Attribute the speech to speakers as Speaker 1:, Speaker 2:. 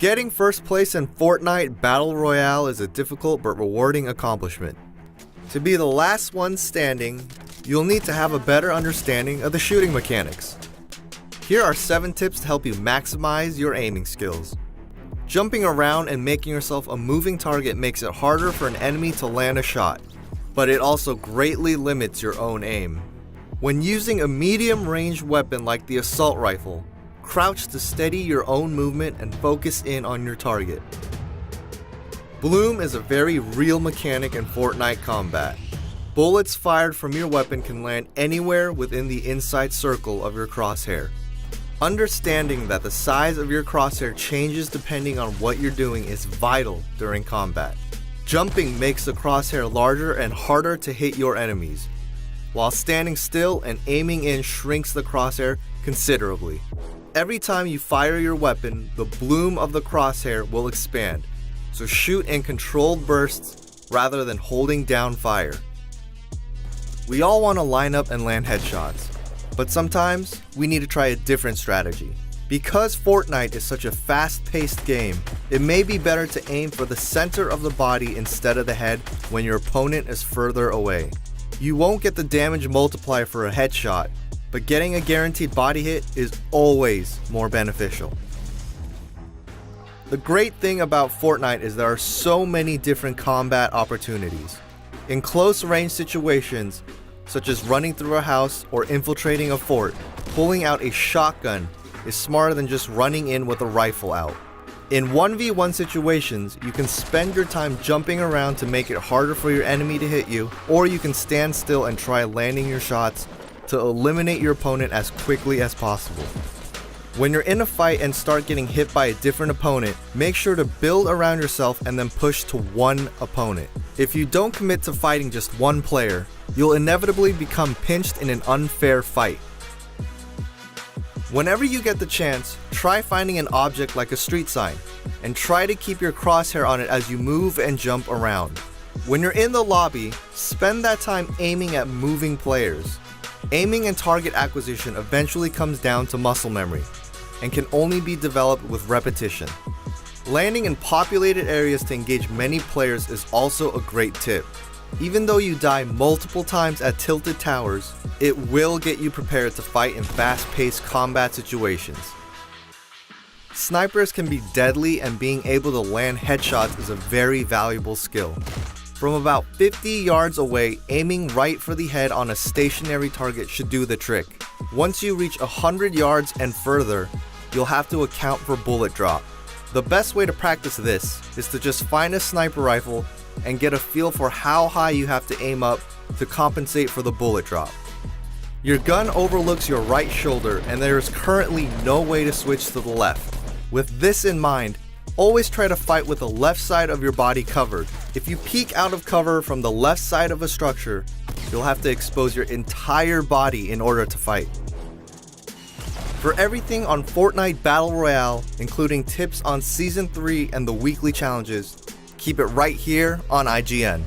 Speaker 1: Getting first place in Fortnite Battle Royale is a difficult but rewarding accomplishment. To be the last one standing, you'll need to have a better understanding of the shooting mechanics. Here are 7 tips to help you maximize your aiming skills. Jumping around and making yourself a moving target makes it harder for an enemy to land a shot, but it also greatly limits your own aim. When using a medium-range weapon like the assault rifle, crouch to steady your own movement and focus in on your target. Bloom is a very real mechanic in Fortnite combat. Bullets fired from your weapon can land anywhere within the inside circle of your crosshair. Understanding that the size of your crosshair changes depending on what you're doing is vital during combat. Jumping makes the crosshair larger and harder to hit your enemies, while standing still and aiming in shrinks the crosshair considerably. Every time you fire your weapon, the bloom of the crosshair will expand, so shoot in controlled bursts rather than holding down fire. We all want to line up and land headshots, but sometimes we need to try a different strategy. Because Fortnite is such a fast-paced game, it may be better to aim for the center of the body instead of the head when your opponent is further away. You won't get the damage multiplier for a headshot, but getting a guaranteed body hit is always more beneficial. The great thing about Fortnite is there are so many different combat opportunities. In close range situations, such as running through a house or infiltrating a fort, pulling out a shotgun is smarter than just running in with a rifle out. In 1v1 situations, you can spend your time jumping around to make it harder for your enemy to hit you, or you can stand still and try landing your shots to eliminate your opponent as quickly as possible. When you're in a fight and start getting hit by a different opponent, make sure to build around yourself and then push to one opponent. If you don't commit to fighting just one player, you'll inevitably become pinched in an unfair fight. Whenever you get the chance, try finding an object like a street sign, and try to keep your crosshair on it as you move and jump around. When you're in the lobby, spend that time aiming at moving players. Aiming and target acquisition eventually comes down to muscle memory, and can only be developed with repetition. Landing in populated areas to engage many players is also a great tip. Even though you die multiple times at tilted towers, it will get you prepared to fight in fast-paced combat situations. Snipers can be deadly, and being able to land headshots is a very valuable skill. From about 50 yards away, aiming right for the head on a stationary target should do the trick. Once you reach 100 yards and further, you'll have to account for bullet drop. The best way to practice this is to just find a sniper rifle and get a feel for how high you have to aim up to compensate for the bullet drop. Your gun overlooks your right shoulder, and there is currently no way to switch to the left. With this in mind, always try to fight with the left side of your body covered. If you peek out of cover from the left side of a structure, you'll have to expose your entire body in order to fight. For everything on Fortnite Battle Royale, including tips on Season 3 and the weekly challenges, keep it right here on IGN.